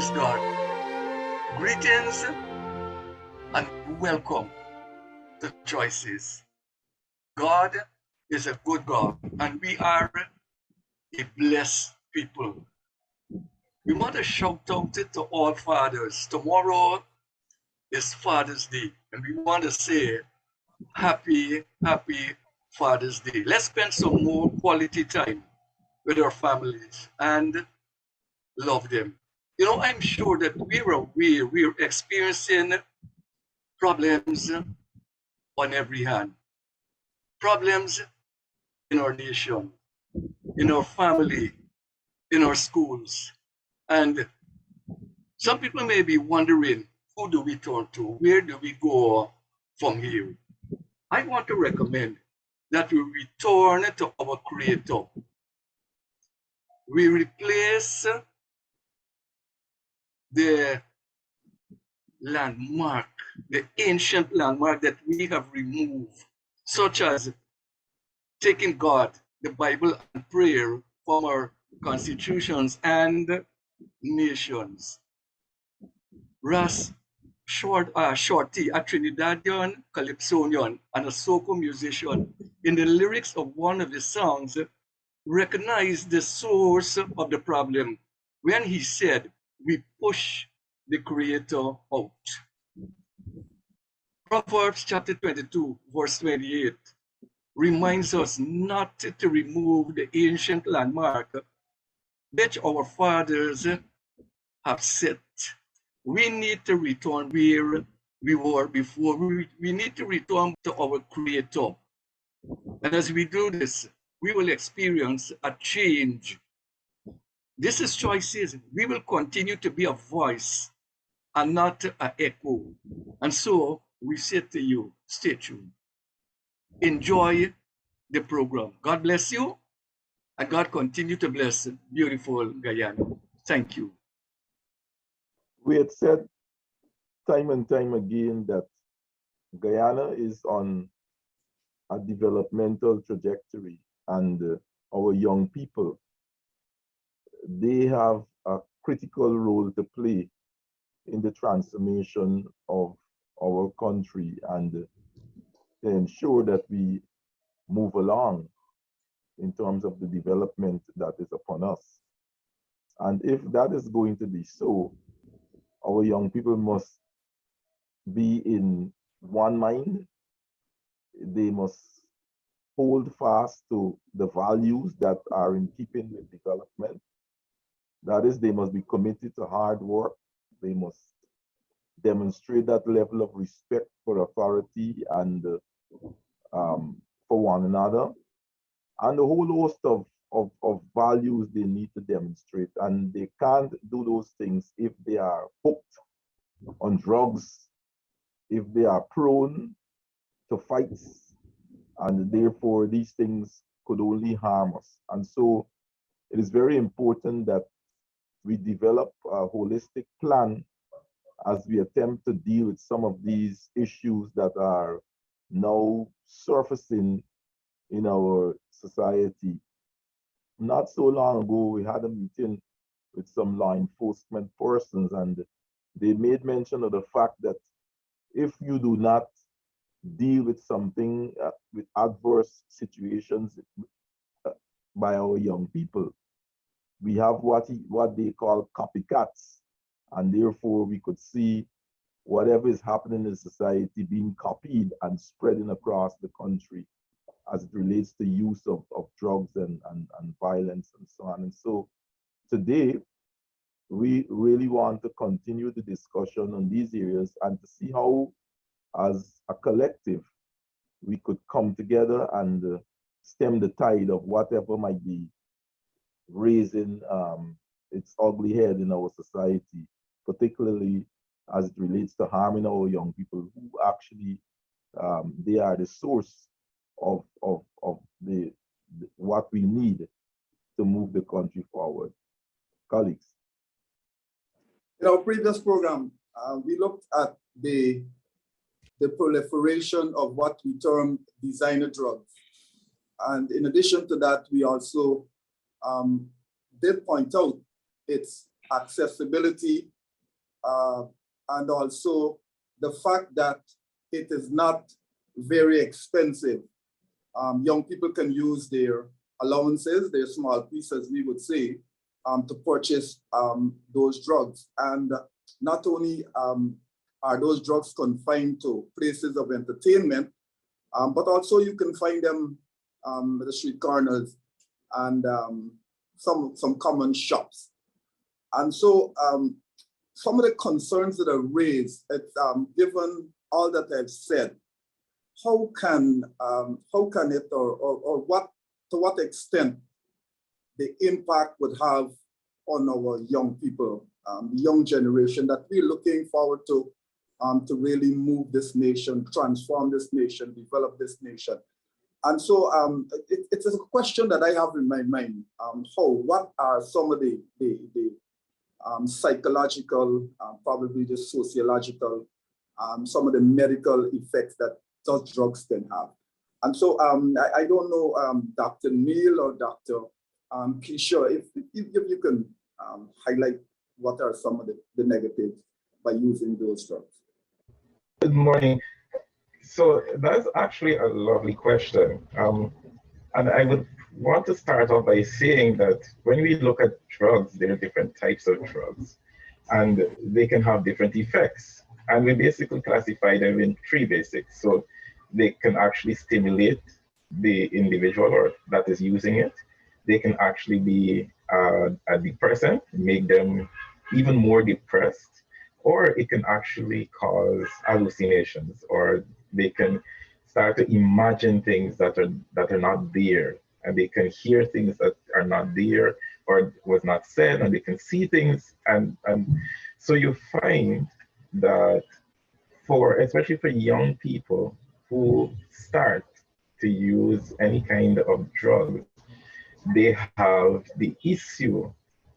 Praise God. Greetings and welcome to Choices. God is a good God and we are a blessed people. We want to shout out to all fathers. Tomorrow is Father's Day and we want to say happy Father's Day. Let's spend some more quality time with our families and love them. You know, I'm sure that we're experiencing problems on every hand. Problems in our nation, in our family, in our schools. And some people may be wondering, who do we turn to? Where do we go from here? I want to recommend that we return to our Creator. We replace the landmark, the ancient landmark that we have removed, such as taking God, the Bible, and prayer from our constitutions and nations. Ras Shorty, a Trinidadian calypsonian and a soca musician, in the lyrics of one of his songs, recognized the source of the problem when he said, "We push the Creator out." Proverbs chapter 22, verse 28 reminds us not to remove the ancient landmark that our fathers have set. We need to return where we were before. We need to return to our Creator. And as we do this, we will experience a change. This is Choices. We will continue to be a voice and not an echo. And so we say to you, stay tuned. Enjoy the program. God bless you, and God continue to bless beautiful Guyana. Thank you. We had said time and time again that Guyana is on a developmental trajectory, and our young people, they have a critical role to play in the transformation of our country and to ensure that we move along in terms of the development that is upon us. And if that is going to be so, our young people must be in one mind. They must hold fast to the values that are in keeping with development. That is, they must be committed to hard work. They must demonstrate that level of respect for authority and for one another, and a whole host of values they need to demonstrate. And they can't do those things if they are hooked on drugs, if they are prone to fights, and therefore these things could only harm us. And so it is very important that we develop a holistic plan as we attempt to deal with some of these issues that are now surfacing in our society. Not so long ago, we had a meeting with some law enforcement persons, and they made mention of the fact that if you do not deal with something, with adverse situations by our young people, we have what they call copycats, and therefore we could see whatever is happening in society being copied and spreading across the country as it relates to use of drugs and violence and so on. And so today, we really want to continue the discussion on these areas and to see how, as a collective, we could come together and stem the tide of whatever might be raising its ugly head in our society, particularly as it relates to harming our young people, who actually they are the source of the what we need to move the country forward. Colleagues. In our previous program, we looked at the proliferation of what we term designer drugs. And in addition to that, we also did point out its accessibility, uh, and also the fact that it is not very expensive. Young people can use their allowances, their small pieces, we would say, to purchase those drugs. And not only are those drugs confined to places of entertainment, but also you can find them at the street corners and some common shops. And so some of the concerns that are raised, it's, given all that I've said, how can it or what, to what extent the impact would have on our young people, the young generation that we're looking forward to really move this nation, transform this nation, develop this nation. And so it's a question that I have in my mind. What are some of the psychological, probably the sociological, some of the medical effects that such drugs can have. And so I don't know, Dr. Neil or Dr. Keisha, if you can highlight what are some of the negatives by using those drugs. Good morning. So that's actually a lovely question. And I would want to start off by saying that when we look at drugs, there are different types of drugs, and they can have different effects. And we basically classify them in three basics. So they can actually stimulate the individual or that is using it. They can actually be a depressant, make them even more depressed, or it can actually cause hallucinations, or they can start to imagine things that are not there, and they can hear things that are not there or was not said, and they can see things, and so you find that for especially for young people who start to use any kind of drugs, they have the issue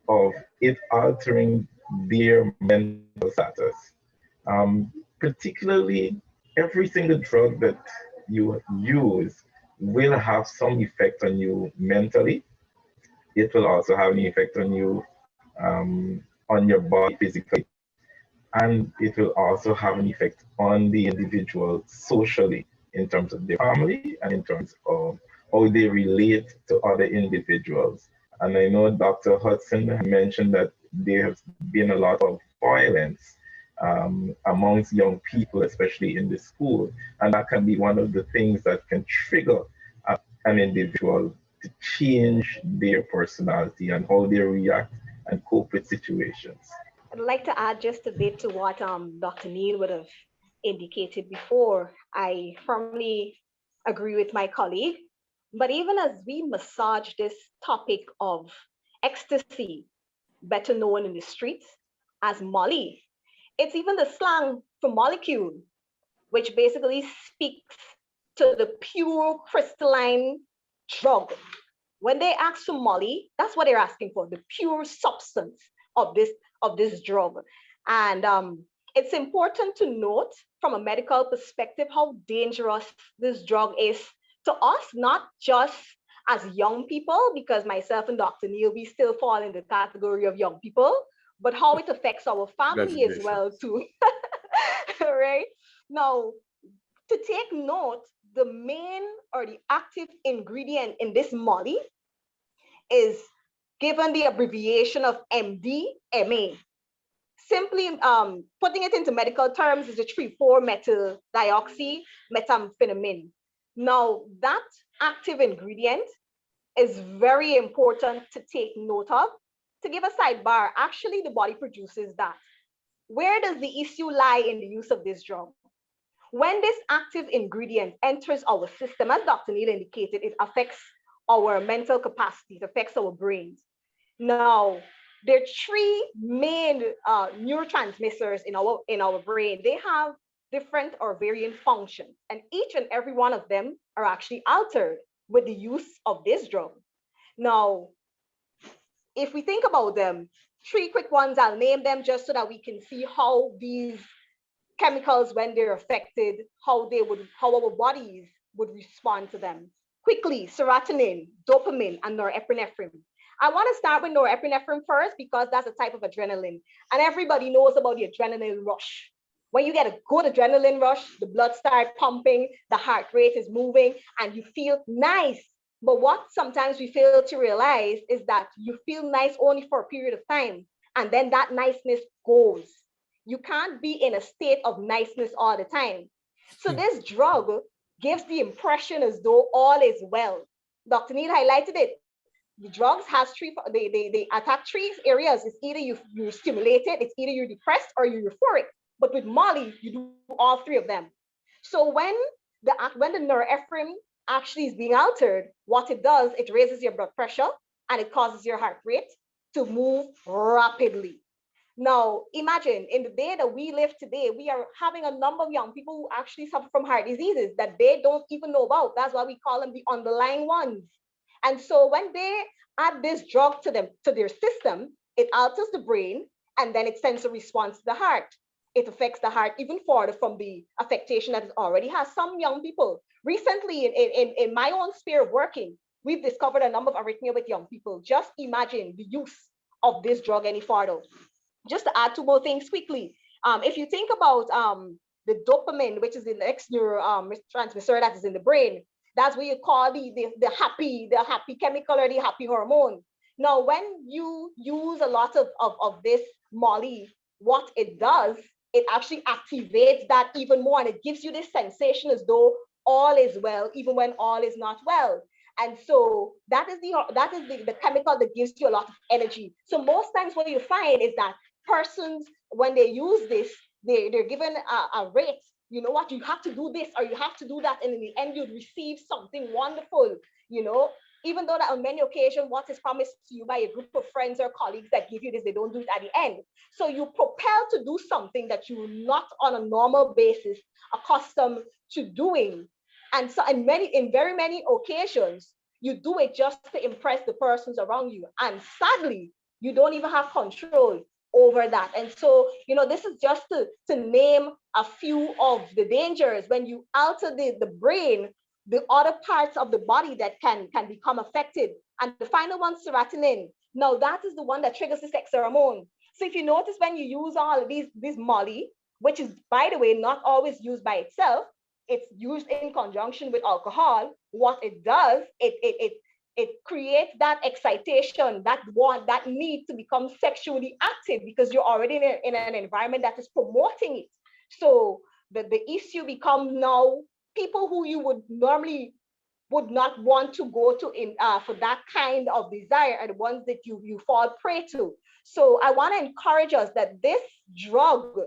of it altering their mental status. Particularly, every single drug that you use will have some effect on you mentally. It will also have an effect on your body physically, and it will also have an effect on the individual socially in terms of their family and in terms of how they relate to other individuals. And I know Dr. Hudson mentioned that there has been a lot of violence amongst young people, especially in the school. And that can be one of the things that can trigger an individual to change their personality and how they react and cope with situations. I'd like to add just a bit to what Dr. Neil would have indicated before. I firmly agree with my colleague. But even as we massage this topic of ecstasy, better known in the streets as Molly, it's even the slang for molecule, which basically speaks to the pure crystalline drug. When they ask for Molly, that's what they're asking for, the pure substance of this drug. And it's important to note from a medical perspective how dangerous this drug is to us, not just as young people, because myself and Dr. Neil, we still fall in the category of young people, but how it affects our family as well too. Right? Now, to take note, the main or the active ingredient in this Molly is given the abbreviation of MDMA. Simply putting it into medical terms is a 3,4 methyl methamphetamine. Now, that active ingredient is very important to take note of. To give a sidebar, actually the body produces that. Where does the issue lie in the use of this drug? When this active ingredient enters our system, as Dr. Neil indicated, it affects our mental capacity, it affects our brains. Now, there are three main neurotransmitters in our brain. They have different or varying functions, and each and every one of them are actually altered with the use of this drug. Now, if we think about them, three quick ones, I'll name them just so that we can see how these chemicals, when they're affected, how our bodies would respond to them. Quickly, serotonin, dopamine, and norepinephrine. I want to start with norepinephrine first because that's a type of adrenaline. And everybody knows about the adrenaline rush. When you get a good adrenaline rush, the blood starts pumping, the heart rate is moving, and you feel nice. But what sometimes we fail to realize is that you feel nice only for a period of time, and then that niceness goes. You can't be in a state of niceness all the time. So this drug gives the impression as though all is well. Dr. Neil highlighted it. The drugs has they attack three areas. It's either you're stimulated, it's either you're depressed or you're euphoric. But with Molly, you do all three of them. So when the norepinephrine actually is being altered, what it does, it raises your blood pressure and it causes your heart rate to move rapidly. Now, imagine in the day that we live today, we are having a number of young people who actually suffer from heart diseases that they don't even know about. That's why we call them the underlying ones. And so when they add this drug to them to their system, it alters the brain and then it sends a response to the heart. It affects the heart even further from the affectation that it already has. Some young people, recently in my own sphere of working, we've discovered a number of arrhythmia with young people. Just imagine the use of this drug any further. Just to add two more things quickly, if you think about the dopamine, which is the next neurotransmitter that is in the brain, that's what you call the happy chemical or the happy hormone. Now, when you use a lot of this Molly, what it does, it actually activates that even more, and it gives you this sensation as though all is well, even when all is not well. And so that is the chemical that gives you a lot of energy. So most times what you find is that persons, when they use this, they're given a rate. You know what, you have to do this or you have to do that, and in the end you'd receive something wonderful, even though that on many occasions what is promised to you by a group of friends or colleagues that give you this, they don't do it at the end. So you propel to do something that you're not on a normal basis accustomed to doing. And so in very many occasions, you do it just to impress the persons around you. And sadly, you don't even have control over that. And so, this is just to name a few of the dangers. When you alter the brain, the other parts of the body that can become affected. And the final one, serotonin. Now that is the one that triggers the sex hormone. So if you notice, when you use all of these Molly, which is, by the way, not always used by itself, it's used in conjunction with alcohol. What it does, it creates that excitation, that need to become sexually active because you're already in an environment that is promoting it. So the issue becomes now people who you would normally would not want to go to for that kind of desire are the ones that you fall prey to. So I want to encourage us that this drug,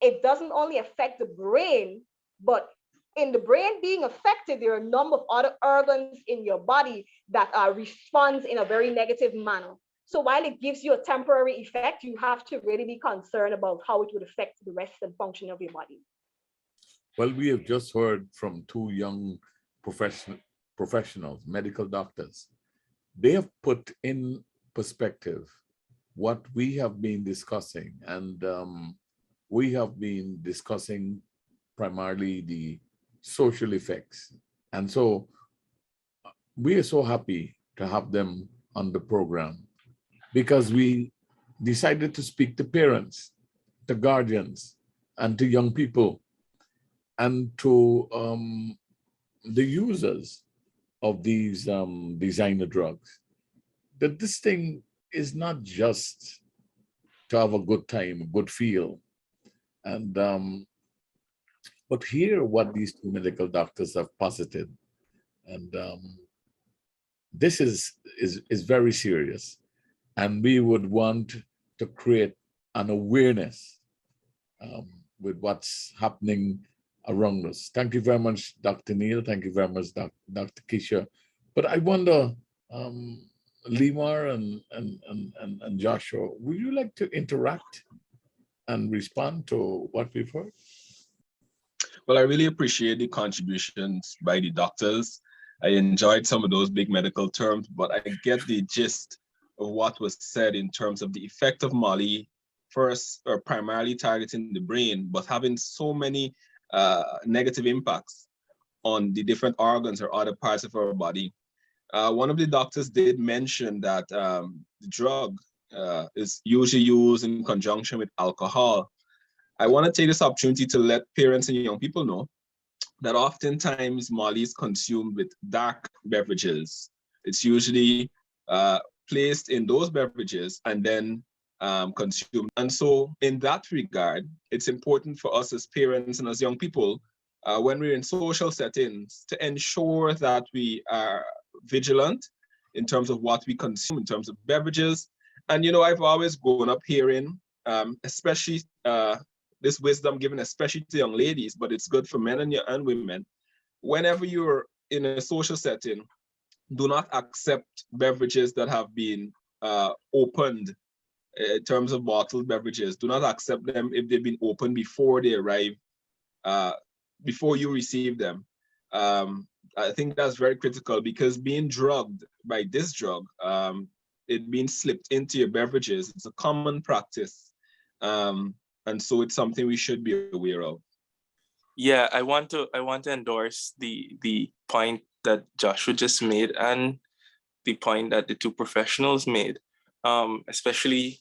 it doesn't only affect the brain, but in the brain being affected, there are a number of other organs in your body that responds in a very negative manner. So while it gives you a temporary effect, you have to really be concerned about how it would affect the rest and function of your body. Well, we have just heard from two young professionals, medical doctors. They have put in perspective what we have been discussing, and we have been discussing primarily the social effects. And so we are so happy to have them on the program because we decided to speak to parents, to guardians, and to young people, and to the users of these designer drugs. That this thing is not just to have a good time, a good feel, and but hear what these two medical doctors have posited, and this is very serious, and we would want to create an awareness with what's happening around us. Thank you very much, Dr. Neil. Thank you very much, Dr. Kisha. But I wonder, Limar and Joshua, would you like to interact and respond to what we've heard? Well, I really appreciate the contributions by the doctors. I enjoyed some of those big medical terms, but I get the gist of what was said in terms of the effect of Molly, first or primarily targeting the brain, but having so many negative impacts on the different organs or other parts of our body. one of the doctors did mention that the drug is usually used in conjunction with alcohol. I want to take this opportunity to let parents and young people know that oftentimes Molly is consumed with dark beverages. It's usually placed in those beverages and then consumed. And so in that regard, it's important for us as parents and as young people, when we're in social settings, to ensure that we are vigilant in terms of what we consume, in terms of beverages. And, you know, I've always grown up hearing, especially this wisdom given especially to young ladies, but it's good for men and women. Whenever you're in a social setting, do not accept beverages that have been opened in terms of bottled beverages. Do not accept them if they've been opened before they arrive, before you receive them. I think that's very critical because being drugged by this drug, it being slipped into your beverages, it's a common practice. And so it's something we should be aware of. Yeah, I want to endorse the point that Joshua just made and the point that the two professionals made. Especially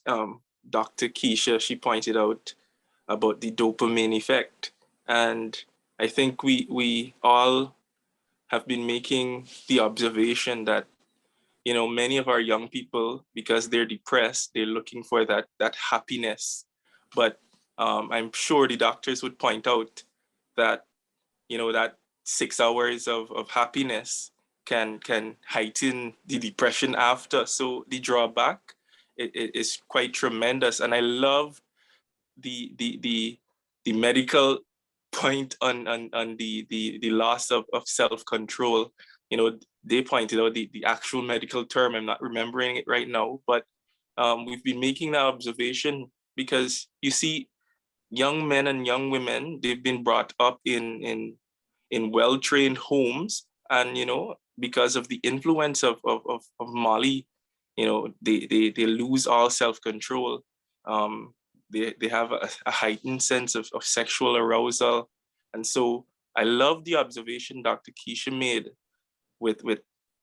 Dr. Keisha, she pointed out about the dopamine effect. And I think we all have been making the observation that, you know, many of our young people, because they're depressed, they're looking for that happiness. But I'm sure the doctors would point out that, you know, that 6 hours of happiness can heighten the depression after. So the drawback it is quite tremendous. And I love the medical point on the loss of self-control. You know, they pointed out the actual medical term. I'm not remembering it right now, but we've been making that observation because you see, young men and young women, they've been brought up in well-trained homes, and you know, because of the influence of Molly, you know, they lose all self-control. They have a heightened sense of sexual arousal. And so I love the observation Dr. Keisha made with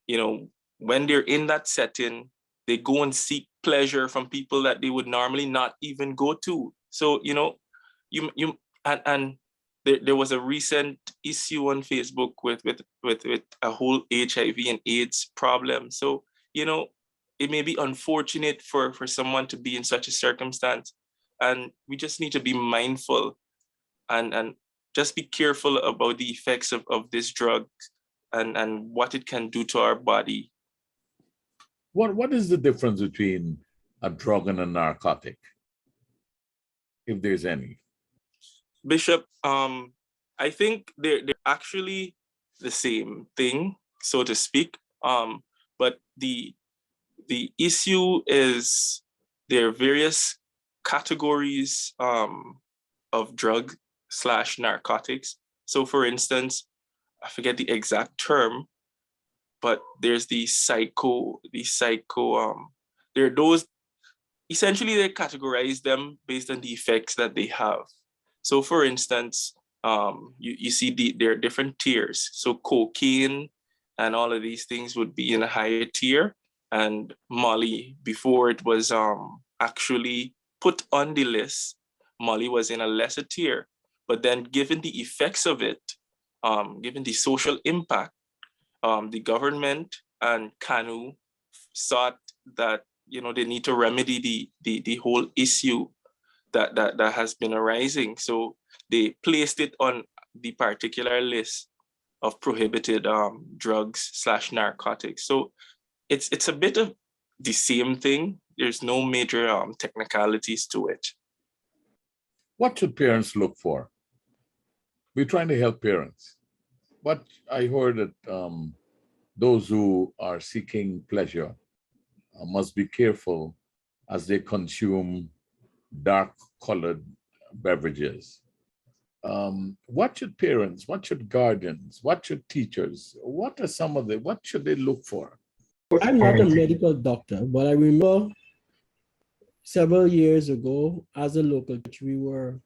you know, when they're in that setting, they go and seek pleasure from people that they would normally not even go to. So, you know, you and there was a recent issue on Facebook with a whole HIV and AIDS problem. So, you know, it may be unfortunate for someone to be in such a circumstance. And we just need to be mindful and just be careful about the effects of this drug and what it can do to our body. What is the difference between a drug and a narcotic, if there's any? Bishop, I think they're actually the same thing, so to speak. But the issue is there are various categories of drug slash narcotics. So for instance, I forget the exact term, but there's there are those, essentially they categorize them based on the effects that they have. So for instance, you see there are different tiers. So cocaine and all of these things would be in a higher tier, and Molly, before it was actually put on the list, Molly was in a lesser tier. But then given the effects of it, given the social impact, the government and Kanu thought that, you know, they need to remedy the whole issue that has been arising. So they placed it on the particular list of prohibited drugs slash narcotics. So it's a bit of the same thing. There's no major technicalities to it. What should parents look for? We're trying to help parents, but I heard that those who are seeking pleasure must be careful as they consume dark colored beverages. What should parents, what should guardians, what should teachers, what should they look for? I'm not a medical doctor, but I remember several years ago as a local church, we were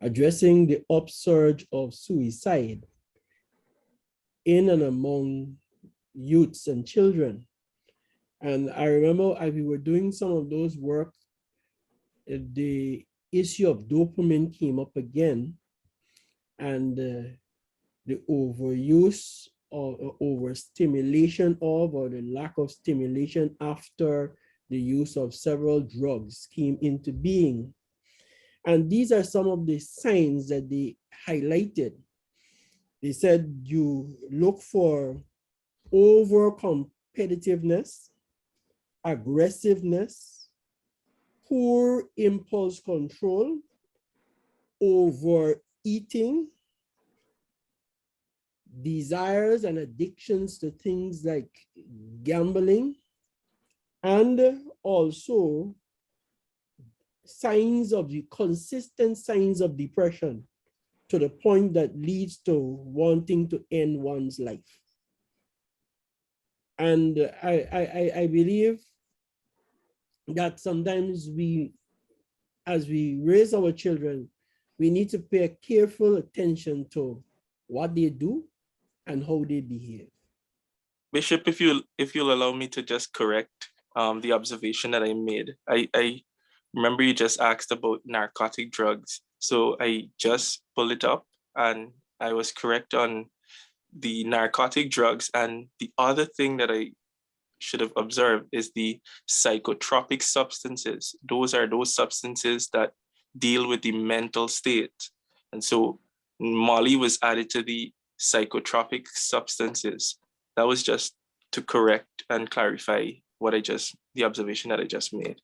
addressing the upsurge of suicide in and among youths and children. And I remember as we were doing some of those work, the issue of dopamine came up again, and the overuse or overstimulation of, or the lack of stimulation after the use of several drugs came into being. And these are some of the signs that they highlighted. They said you look for over competitiveness, aggressiveness, poor impulse control, overeating, desires and addictions to things like gambling, and also signs of the consistent signs of depression to the point that leads to wanting to end one's life. And I believe that sometimes we, as we raise our children, we need to pay careful attention to what they do and how they behave. Bishop, if you'll allow me to just correct the observation that I made. I remember you just asked about narcotic drugs. So I just pulled it up and I was correct on the narcotic drugs. And the other thing that I should have observed is the psychotropic substances. Those are those substances that deal with the mental state. And so Molly was added to the psychotropic substances. That was just to correct and clarify the observation that I just made.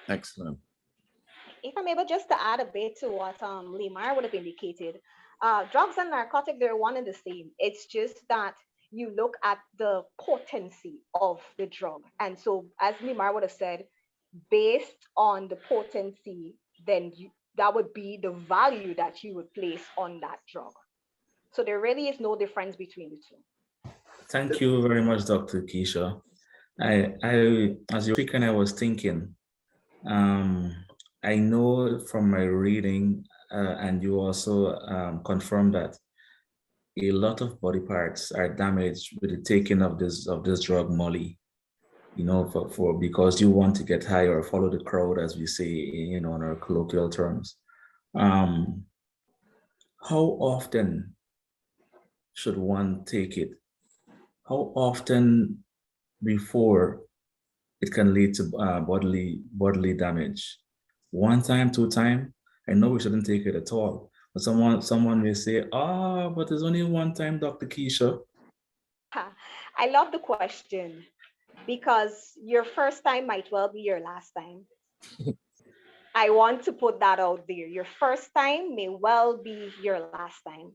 Excellent. If I'm able just to add a bit to what Limar would have indicated, drugs and narcotic, they're one and the same. It's just that you look at the potency of the drug. And so, as Limar would have said, based on the potency, then that would be the value that you would place on that drug. So there really is no difference between the two. Thank you very much, Dr. Keisha. As you're speaking, I was thinking, I know from my reading, and you also confirmed that a lot of body parts are damaged with the taking of this drug Molly. For because you want to get high or follow the crowd, as we say, in our colloquial terms. How often should one take it? How often before it can lead to bodily damage? One time, two time? I know we shouldn't take it at all. But someone may say, but there's only one time, Dr. Keisha. I love the question, because your first time might well be your last time. I want to put that out there. Your first time may well be your last time.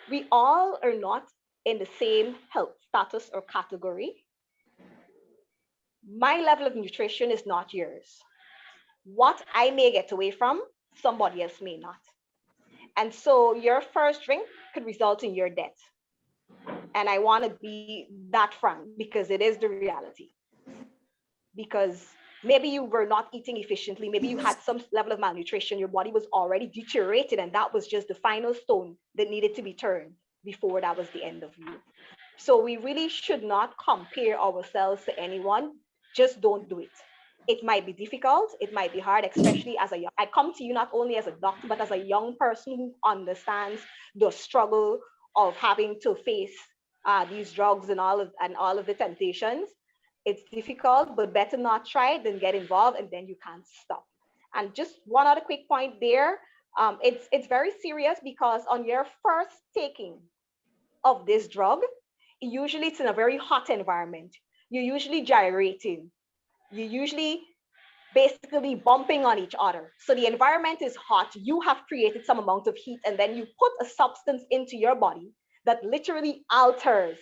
We all are not in the same health status or category. My level of nutrition is not yours. What I may get away from, somebody else may not. And so your first drink could result in your death. And I want to be that frank, because it is the reality. Because maybe you were not eating efficiently, maybe you had some level of malnutrition, your body was already deteriorated, and that was just the final stone that needed to be turned before that was the end of you. So we really should not compare ourselves to anyone. Just don't do it. It might be difficult, it might be hard, especially as I come to you not only as a doctor, but as a young person who understands the struggle of having to face these drugs and all of the temptations. It's difficult, but better not try than get involved and then you can't stop. And just one other quick point there. It's very serious, because on your first taking of this drug, usually it's in a very hot environment. You're usually gyrating. You're usually basically bumping on each other. So the environment is hot. You have created some amount of heat, and then you put a substance into your body that literally alters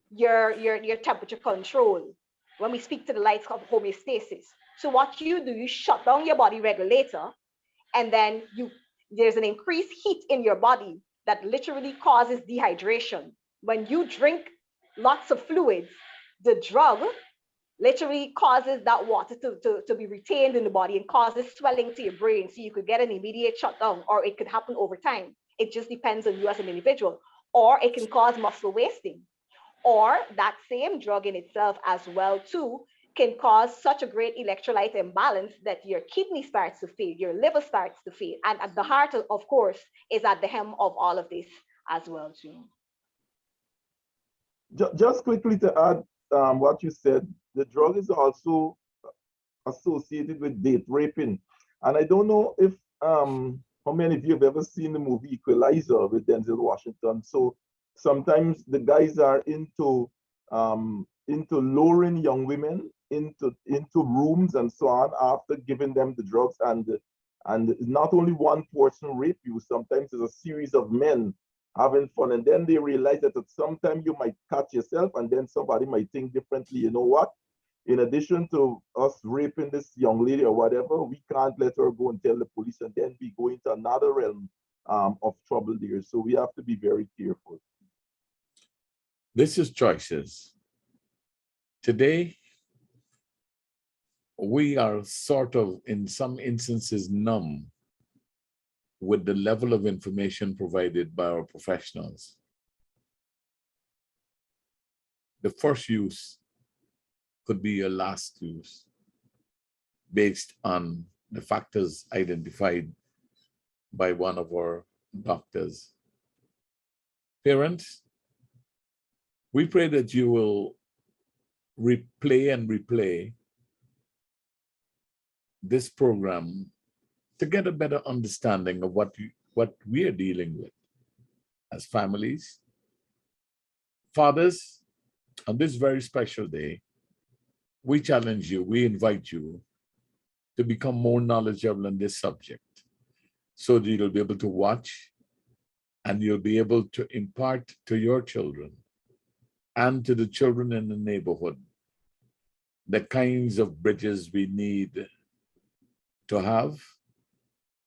your temperature control. When we speak to the lights of homeostasis. So what you do, you shut down your body regulator, and then there's an increased heat in your body that literally causes dehydration. When you drink lots of fluids, the drug literally causes that water to be retained in the body and causes swelling to your brain. So you could get an immediate shutdown, or it could happen over time. It just depends on you as an individual. Or it can cause muscle wasting. Or that same drug in itself as well too can cause such a great electrolyte imbalance that your kidney starts to fail, your liver starts to fail. And at the heart, of course, is at the hem of all of this as well too. Just quickly to add what you said, the drug is also associated with date raping. And I don't know if how many of you have ever seen the movie Equalizer with Denzel Washington. So sometimes the guys are into luring young women into rooms and so on after giving them the drugs, and not only one person rape you, sometimes it's a series of men having fun, and then they realize that at some time you might catch yourself, and then somebody might think differently. You know what? In addition to us raping this young lady or whatever, we can't let her go and tell the police, and then we go into another realm of trouble there. So we have to be very careful. This is Choices. Today, we are sort of, in some instances, numb with the level of information provided by our professionals. The first use could be your last use based on the factors identified by one of our doctors. Parents, we pray that you will replay and replay this program to get a better understanding of what we are dealing with as families. Fathers, on this very special day, we challenge you, we invite you to become more knowledgeable on this subject so that you'll be able to watch and you'll be able to impart to your children and to the children in the neighborhood the kinds of bridges we need to have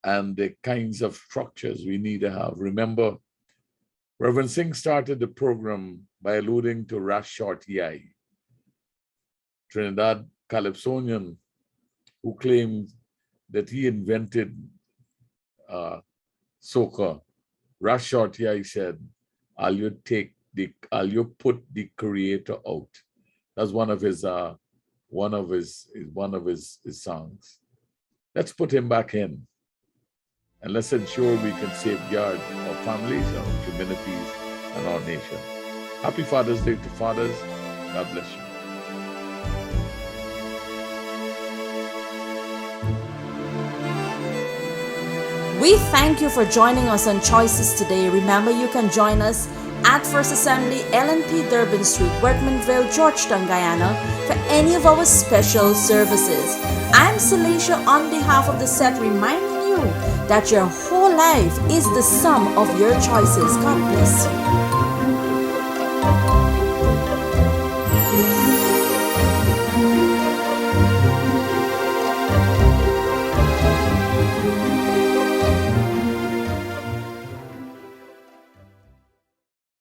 and the kinds of structures we need to have. Remember, Reverend Singh started the program by alluding to Ras Short Yai, Trinidad Calypsonian, who claimed that he invented soca. Ras Short Yai said, "I'll you put the creator out." That's one of his songs. Let's put him back in, and let's ensure we can safeguard our families, our communities, and our nation. Happy Father's Day to fathers. God bless you. We thank you for joining us on Choices today. Remember, you can join us at First Assembly, LNP Durban Street, Workmanville, Georgetown, Guyana, for any of our special services. I'm Celicia on behalf of the set, reminding you that your whole life is the sum of your choices. God bless you.